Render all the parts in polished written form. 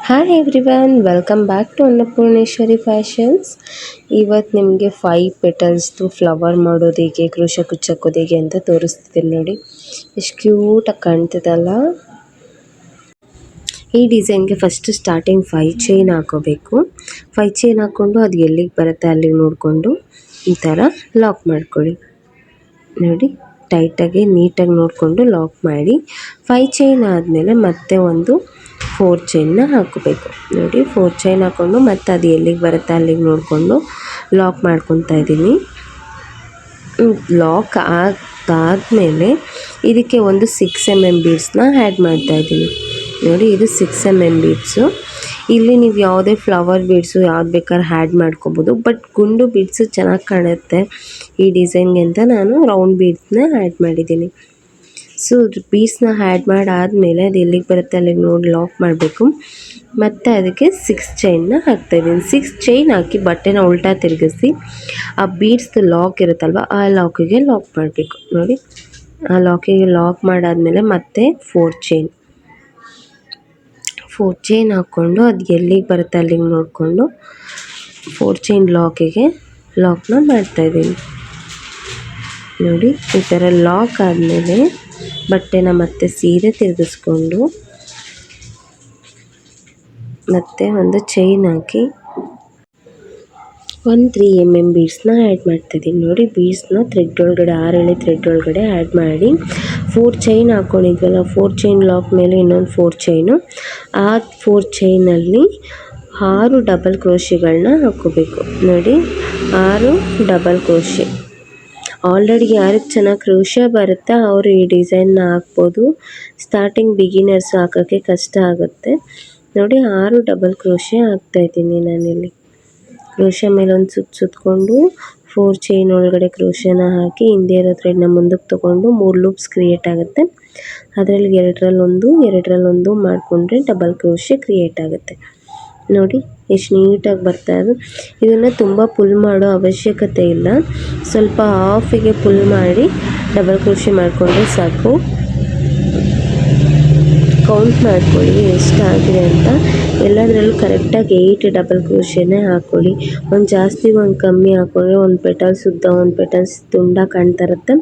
Hi everyone, welcome back to Annapoorneshwari fashions. ಇವತ್ತು ನಿಮಗೆ 5 ಪೆಟಲ್ಸ್ದು flower ಮಾಡೋದು ಹೇಗೆ, ಕ್ರೋಶ ಕುಚ್ಚಕ್ಕೋದು ಹೇಗೆ ಅಂತ ತೋರಿಸ್ತಿದ್ದೀನಿ ನೋಡಿ. ಎಷ್ಟು ಕ್ಯೂಟಾಗಿ ಕಾಣ್ತಿದಲ್ಲ. ಈ ಡಿಸೈನ್ಗೆ ಫಸ್ಟ್ ಸ್ಟಾರ್ಟಿಂಗ್ 5 ಚೈನ್ ಹಾಕೋಬೇಕು. 5 ಚೈನ್ ಹಾಕ್ಕೊಂಡು ಅದು ಎಲ್ಲಿಗೆ ಬರುತ್ತೆ ಅಲ್ಲಿಗೆ ನೋಡಿಕೊಂಡು ಈ ಥರ ಲಾಕ್ ಮಾಡ್ಕೊಳ್ಳಿ ನೋಡಿ. ಟೈಟಾಗಿ ನೀಟಾಗಿ ನೋಡಿಕೊಂಡು ಲಾಕ್ ಮಾಡಿ 5 ಚೈನ್ ಆದಮೇಲೆ ಮತ್ತೆ ಒಂದು 4 ಚೈನ್ನ ಹಾಕೋಬೇಕು ನೋಡಿ. 4 ಚೈನ್ ಹಾಕ್ಕೊಂಡು ಮತ್ತೆ ಅದು ಎಲ್ಲಿಗೆ ಬರುತ್ತೆ ಅಲ್ಲಿಗೆ ನೋಡಿಕೊಂಡು ಲಾಕ್ ಮಾಡ್ಕೊತಾ ಇದ್ದೀನಿ. ಲಾಕ್ ಆದಾದಮೇಲೆ ಇದಕ್ಕೆ ಒಂದು 6 mm ಬೀಡ್ಸ್ನ ಆ್ಯಡ್ ಮಾಡ್ತಾಯಿದ್ದೀನಿ ನೋಡಿ. ಇದು 6 mm ಬೀಡ್ಸು. ಇಲ್ಲಿ ನೀವು ಯಾವುದೇ ಫ್ಲವರ್ ಬೀಡ್ಸು ಯಾವ್ದು ಬೇಕಾದ್ರೂ ಆ್ಯಡ್ ಮಾಡ್ಕೊಬೋದು, ಬಟ್ ಗುಂಡು ಬೀಡ್ಸು ಚೆನ್ನಾಗಿ ಕಾಣುತ್ತೆ ಈ ಡಿಸೈನ್ಗೆ ಅಂತ ನಾನು ರೌಂಡ್ ಬೀಡ್ಸ್ನ ಆ್ಯಡ್ ಮಾಡಿದ್ದೀನಿ. ಸೊ ಬೀಡ್ಸ್ನ ಆ್ಯಡ್ ಮಾಡಾದಮೇಲೆ ಅದು ಎಲ್ಲಿಗೆ ಬರುತ್ತೆ ಅಲ್ಲಿಗೆ ನೋಡಿ ಲಾಕ್ ಮಾಡಬೇಕು. ಮತ್ತು ಅದಕ್ಕೆ 6 ಚೈನ್ನ ಹಾಕ್ತಾಯಿದ್ದೀನಿ. 6 ಚೈನ್ ಹಾಕಿ ಬಟ್ಟೆನ ಉಲ್ಟಾ ತಿರುಗಿಸಿ ಆ ಬೀಡ್ಸ್ದು ಲಾಕ್ ಇರುತ್ತಲ್ವ ಆ ಲಾಕಿಗೆ ಲಾಕ್ ಮಾಡಬೇಕು ನೋಡಿ. ಆ ಲಾಕಿಗೆ ಲಾಕ್ ಮಾಡಾದಮೇಲೆ ಮತ್ತೆ 4 ಚೈನ್ ಹಾಕ್ಕೊಂಡು ಅದು ಎಲ್ಲಿಗೆ ಬರುತ್ತೆ ಅಲ್ಲಿಗೆ ನೋಡಿಕೊಂಡು 4 ಚೈನ್ ಲಾಕಿಗೆ ಲಾಕ್ನ ಮಾಡ್ತಾಯಿದ್ದೀನಿ ನೋಡಿ. ಈ ಥರ ಲಾಕ್ ಆದಮೇಲೆ ಬಟ್ಟೆನ ಮತ್ತೆ ಸೀರೆ ತಿರುಗಿಸ್ಕೊಂಡು ಮತ್ತೆ ಒಂದು ಚೈನ್ ಹಾಕಿ ಒಂದು 3 mm ಬೀಡ್ಸ್ನ ಆ್ಯಡ್ ಮಾಡ್ತಾಯಿದ್ದೀನಿ ನೋಡಿ. ಬೀಡ್ಸ್ನ ಥ್ರೆಡ್ ಒಳಗಡೆ 6 ಎಳೆ ಥ್ರೆಡ್ ಒಳಗಡೆ ಆ್ಯಡ್ ಮಾಡಿ 4 ಚೈನ್ ಹಾಕ್ಕೊಂಡಿದ್ವಲ್ಲ, 4 ಚೈನ್ ಲಾಕ್ ಮೇಲೆ ಇನ್ನೊಂದು 4 ಚೈನು, ಆ 4 ಚೈನಲ್ಲಿ 6 ಡಬಲ್ ಕ್ರೋಶೆಗಳನ್ನ ಹಾಕ್ಕೋಬೇಕು ನೋಡಿ. 6 ಡಬಲ್ ಕ್ರೋಶೆ. ಆಲ್ರೆಡಿ ಯಾರಿಗೆ ಚೆನ್ನಾಗಿ ಕ್ರೋಶ ಬರುತ್ತೆ ಅವರು ಈ ಡಿಸೈನ್ನ ಹಾಕ್ಬೋದು. ಸ್ಟಾರ್ಟಿಂಗ್ ಬಿಗಿನರ್ಸ್ ಹಾಕೋಕ್ಕೆ ಕಷ್ಟ ಆಗುತ್ತೆ ನೋಡಿ. 6 ಡಬಲ್ ಕ್ರೋಶೆ ಹಾಕ್ತಾಯಿದ್ದೀನಿ ನಾನಿಲ್ಲಿ. ಕ್ರೋಶ ಮೇಲೆ ಒಂದು ಸುತ್ತಕೊಂಡು 4 ಚೈನ್ ಒಳಗಡೆ ಕ್ರೋಶನ ಹಾಕಿ ಹಿಂದೆ ಇರೋ ಥ್ರೆಡ್ನ ಮುಂದಕ್ಕೆ ತೊಗೊಂಡು 3 ಲೂಪ್ಸ್ ಕ್ರಿಯೇಟ್ ಆಗುತ್ತೆ. ಅದರಲ್ಲಿ ಎರಡರಲ್ಲೊಂದು ಮಾಡಿಕೊಂಡ್ರೆ ಡಬಲ್ ಕ್ರೋಶೆ ಕ್ರಿಯೇಟ್ ಆಗುತ್ತೆ ನೋಡಿ. ಎಷ್ಟು ನೀಟಾಗಿ ಬರ್ತಾ ಇದೆ. ಇದನ್ನು ತುಂಬ ಪುಲ್ ಮಾಡೋ ಅವಶ್ಯಕತೆ ಇಲ್ಲ, ಸ್ವಲ್ಪ ಹಾಫಿಗೆ ಪುಲ್ ಮಾಡಿ ಡಬಲ್ ಕ್ರೋಶೆ ಮಾಡಿಕೊಂಡ್ರೆ ಸಾಕು. ಕೌಂಟ್ ಮಾಡ್ಕೊಳ್ಳಿ ಎಷ್ಟಾಗಿದೆ ಅಂತ. ಎಲ್ಲದರಲ್ಲೂ ಕರೆಕ್ಟಾಗಿ 8 ಡಬಲ್ ಕ್ರೋಶೆನೇ ಹಾಕ್ಕೊಳ್ಳಿ. ಒಂದು ಜಾಸ್ತಿ ಒಂದು ಕಮ್ಮಿ ಹಾಕ್ಕೊಂಡ್ರೆ ಒಂದು ಪೆಟಲ್ಸ್ ಉದ್ದ ಒಂದು ಪೆಟಲ್ಸ್ ತುಂಡ ಕಾಣ್ತಾ ಇರುತ್ತೆ,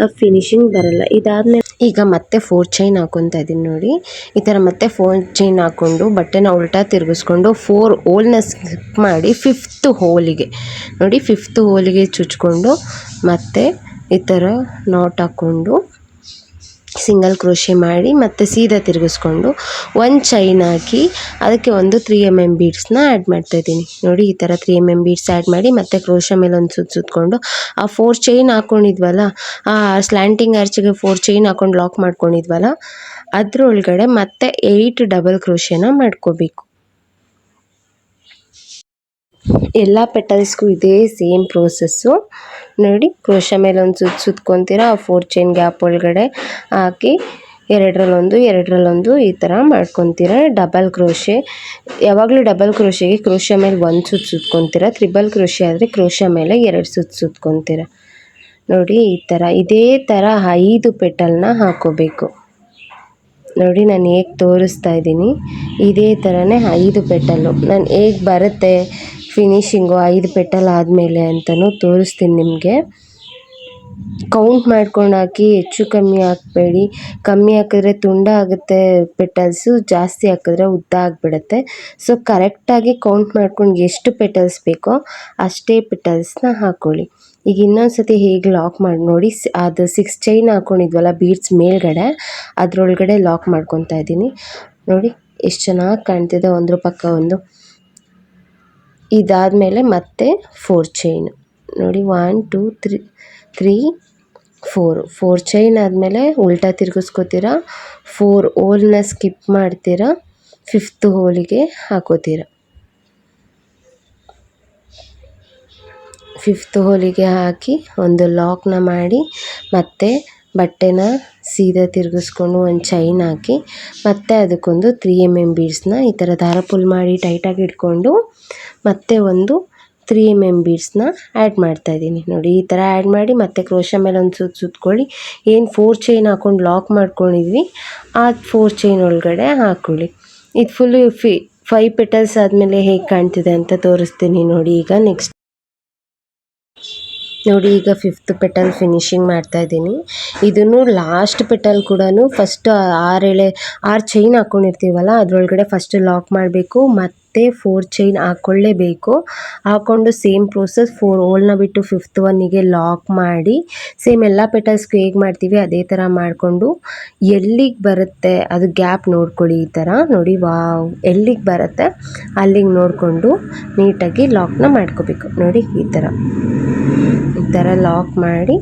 ಆ ಫಿನಿಶಿಂಗ್ ಬರಲ್ಲ. ಇದಾದಮೇಲೆ ಈಗ ಮತ್ತೆ 4 ಚೈನ್ ಹಾಕ್ಕೊತಾ ಇದ್ದೀನಿ ನೋಡಿ. ಈ ಥರ ಮತ್ತೆ 4 ಚೈನ್ ಹಾಕ್ಕೊಂಡು ಬಟ್ಟೆನ ಉಲ್ಟಾ ತಿರುಗಿಸ್ಕೊಂಡು 4 ಹೋಲ್ನ ಸ್ಕಿಪ್ ಮಾಡಿ 5th ಹೋಲಿಗೆ ನೋಡಿ, 5th ಹೋಲಿಗೆ ಚುಚ್ಕೊಂಡು ಮತ್ತೆ ಈ ಥರ ನಾಟ್ ಹಾಕ್ಕೊಂಡು ಸಿಂಗಲ್ ಕ್ರೋಶೆ ಮಾಡಿ ಮತ್ತೆ ಸೀದಾ ತಿರುಗಿಸ್ಕೊಂಡು ಒಂದು ಚೈನ್ ಹಾಕಿ ಅದಕ್ಕೆ ಒಂದು 3 mm ಬೀಡ್ಸ್ನ ಆ್ಯಡ್ ಮಾಡ್ತಾಯಿದ್ದೀನಿ ನೋಡಿ. ಈ ಥರ 3 mm ಬೀಡ್ಸ್ ಆ್ಯಡ್ ಮಾಡಿ ಮತ್ತೆ ಕ್ರೋಶ ಮೇಲೆ ಒಂದು ಸುತ್ತಕೊಂಡು ಆ 4 ಚೈನ್ ಹಾಕ್ಕೊಂಡಿದ್ವಲ್ಲ, ಆ ಸ್ಲ್ಯಾಂಟಿಂಗ್ ಆರ್ಚಿಗೆ 4 ಚೈನ್ ಹಾಕ್ಕೊಂಡು ಲಾಕ್ ಮಾಡ್ಕೊಂಡಿದ್ವಲ್ಲ ಅದರೊಳಗಡೆ ಮತ್ತೆ 8 ಡಬಲ್ ಕ್ರೋಶೆನ ಮಾಡ್ಕೋಬೇಕು. ಎಲ್ಲ ಪೆಟಲ್ಸ್ಗೂ ಇದೇ ಸೇಮ್ ಪ್ರೋಸೆಸ್ಸು ನೋಡಿ. ಕ್ರೋಶ ಮೇಲೆ ಒಂದು ಸುತ್ಕೊತೀರ, ಆ 4 ಚೈನ್ ಗ್ಯಾಪ್ ಒಳಗಡೆ ಹಾಕಿ ಎರಡರಲ್ಲೊಂದು ಈ ಥರ ಮಾಡ್ಕೊತೀರ. ಡಬಲ್ ಕ್ರೋಶೆ ಯಾವಾಗಲೂ ಡಬಲ್ ಕ್ರೋಶೆಗೆ ಕ್ರೋಶ ಮೇಲೆ ಒಂದು ಸುತ್ಕೊತೀರ. ತ್ರಿಬಲ್ ಕ್ರೋಶೆ ಆದರೆ ಕ್ರೋಶ ಮೇಲೆ 2 ಸುತ್ಕೊತೀರ ನೋಡಿ. ಈ ಥರ ಇದೇ ಥರ 5 ಪೆಟಲ್ನ ಹಾಕೋಬೇಕು ನೋಡಿ. ನಾನು ಹೇಗೆ ತೋರಿಸ್ತಾ ಇದ್ದೀನಿ ಇದೇ ಥರನೇ 5 ಪೆಟಲ್ಲು. ನಾನು ಹೇಗೆ ಬರುತ್ತೆ ಫಿನಿಶಿಂಗು 5 ಪೆಟಲ್ ಆದಮೇಲೆ ಅಂತಲೂ ತೋರಿಸ್ತೀನಿ ನಿಮಗೆ. ಕೌಂಟ್ ಮಾಡ್ಕೊಂಡು ಹಾಕಿ, ಹೆಚ್ಚು ಕಮ್ಮಿ ಹಾಕಬೇಡಿ. ಕಮ್ಮಿ ಹಾಕಿದ್ರೆ ತುಂಡ ಆಗುತ್ತೆ ಪೆಟಲ್ಸು, ಜಾಸ್ತಿ ಹಾಕಿದ್ರೆ ಉದ್ದ ಆಗಿಬಿಡುತ್ತೆ. ಸೊ ಕರೆಕ್ಟಾಗಿ ಕೌಂಟ್ ಮಾಡ್ಕೊಂಡು ಎಷ್ಟು ಪೆಟಲ್ಸ್ ಬೇಕೋ ಅಷ್ಟೇ ಪೆಟಲ್ಸ್ನ ಹಾಕ್ಕೊಳ್ಳಿ. ಈಗ ಇನ್ನೊಂದು ಸತಿ ಹೇಗೆ ಲಾಕ್ ಮಾಡಿ ನೋಡಿ. ಅದು 6 ಚೈನ್ ಹಾಕ್ಕೊಂಡಿದ್ವಲ್ಲ ಬೀಡ್ಸ್ ಮೇಲ್ಗಡೆ, ಅದರೊಳಗಡೆ ಲಾಕ್ ಮಾಡ್ಕೊತಾ ಇದ್ದೀನಿ ನೋಡಿ. ಎಷ್ಟು ಚೆನ್ನಾಗಿ ಕಾಣ್ತಿದೆ ಒಂದ್ರ ಪಕ್ಕ ಒಂದು. ಇದಾದಮೇಲೆ ಮತ್ತೆ 4 ಚೈನು ನೋಡಿ. 1 2 3 4 ಚೈನ್ ಆದಮೇಲೆ ಉಲ್ಟಾ ತಿರುಗಿಸ್ಕೋತೀರ, 4 ಹೋಲ್ನ ಸ್ಕಿಪ್ ಮಾಡ್ತೀರ, 5th ಹೋಲಿಗೆ ಹಾಕೋತೀರ. 5th ಹೋಲಿಗೆ ಹಾಕಿ ಒಂದು ಲಾಕ್ನ ಮಾಡಿ ಮತ್ತೆ ಬಟ್ಟೆನ ಸೀದಾ ತಿರುಗಿಸ್ಕೊಂಡು ಒಂದು ಚೈನ್ ಹಾಕಿ ಮತ್ತೆ ಅದಕ್ಕೊಂದು 3 mm ಬೀಡ್ಸ್ನ ಈ ಥರ ದಾರ ಪುಲ್ ಮಾಡಿ ಟೈಟಾಗಿ ಇಟ್ಕೊಂಡು ಮತ್ತೆ ಒಂದು 3 mm ಬೀಡ್ಸ್ನ ಆ್ಯಡ್ ಮಾಡ್ತಾಯಿದ್ದೀನಿ ನೋಡಿ. ಈ ಥರ ಆ್ಯಡ್ ಮಾಡಿ ಮತ್ತೆ ಕ್ರೋಶ ಮೇಲೆ ಒಂದು ಸುತ್ಕೊಳ್ಳಿ. ಏನು 4 ಚೈನ್ ಹಾಕ್ಕೊಂಡು ಲಾಕ್ ಮಾಡ್ಕೊಂಡಿದ್ವಿ ಆ 4 ಚೈನ್ ಒಳಗಡೆ ಹಾಕ್ಕೊಳ್ಳಿ. ಇದು 5 ಪೆಟಲ್ಸ್ ಆದಮೇಲೆ ಹೇಗೆ ಕಾಣ್ತಿದೆ ಅಂತ ತೋರಿಸ್ತೀನಿ ನೋಡಿ. ಈಗ ನೆಕ್ಸ್ಟ್ ನೋಡಿ, ಈಗ 5th ಪೆಟಲ್ ಫಿನಿಶಿಂಗ್ ಮಾಡ್ತಾ ಇದ್ದೀನಿ. ಇದನ್ನು ಲಾಸ್ಟ್ ಪೆಟಲ್ ಕೂಡ ಫಸ್ಟ್ 6 ಚೈನ್ ಹಾಕ್ಕೊಂಡಿರ್ತೀವಲ್ಲ ಅದರೊಳಗಡೆ ಫಸ್ಟ್ ಲಾಕ್ ಮಾಡಬೇಕು, ಮತ್ತು 4 ಚೈನ್ ಹಾಕ್ಕೊಳ್ಳೇಬೇಕು. ಹಾಕ್ಕೊಂಡು ಸೇಮ್ ಪ್ರೋಸೆಸ್ 4 ಹೋಲ್ನ ಬಿಟ್ಟು 5th ಒನ್ನಿಗೆ ಲಾಕ್ ಮಾಡಿ ಸೇಮ್ ಎಲ್ಲ ಪೆಟಲ್ಸ್ಗೂ ಹೇಗೆ ಮಾಡ್ತೀವಿ ಅದೇ ಥರ ಮಾಡಿಕೊಂಡು ಎಲ್ಲಿಗೆ ಬರುತ್ತೆ ಅದು ಗ್ಯಾಪ್ ನೋಡ್ಕೊಳ್ಳಿ. ಈ ಥರ ನೋಡಿ, ಎಲ್ಲಿಗೆ ಬರುತ್ತೆ ಅಲ್ಲಿಗೆ ನೋಡಿಕೊಂಡು ನೀಟಾಗಿ ಲಾಕ್ನ ಮಾಡ್ಕೋಬೇಕು. ನೋಡಿ ಈ ಥರ ಲಾಕ್ ಮಾಡಿ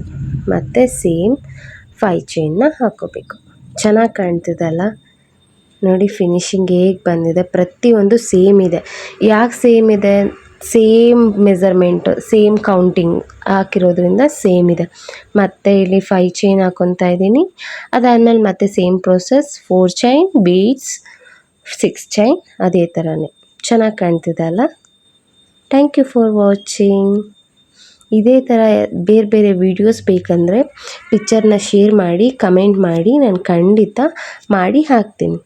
ಮತ್ತೆ ಸೇಮ್ 5 ಚೈನ್ನ ಹಾಕ್ಕೋಬೇಕು. ಚೆನ್ನಾಗಿ ಕಾಣ್ತಿದಲ್ಲ ನೋಡಿ, ಫಿನಿಶಿಂಗ್ ಹೇಗೆ ಬಂದಿದೆ. ಪ್ರತಿಯೊಂದು ಸೇಮ್ ಇದೆ. ಯಾಕೆ ಸೇಮ್ ಇದೆ? ಸೇಮ್ ಮೆಸರ್ಮೆಂಟು, ಸೇಮ್ ಕೌಂಟಿಂಗ್ ಹಾಕಿರೋದ್ರಿಂದ ಸೇಮ್ ಇದೆ. ಮತ್ತು ಇಲ್ಲಿ 5 ಚೈನ್ ಹಾಕ್ಕೊತಾ ಇದ್ದೀನಿ. ಅದಾದಮೇಲೆ ಮತ್ತೆ same process 4 chain beads, 6 chain, ಅದೇ ಥರನೇ ಚೆನ್ನಾಗಿ ಕಾಣ್ತಿದಲ್ಲ. Thank you for watching. ಇದೇ ಥರ ಬೇರೆ ಬೇರೆ ವೀಡಿಯೋಸ್ ಬೇಕಂದರೆ ಪಿಕ್ಚರ್ನ ಶೇರ್ ಮಾಡಿ, ಕಮೆಂಟ್ ಮಾಡಿ, ನಾನು ಖಂಡಿತ ಮಾಡಿ ಹಾಕ್ತೀನಿ.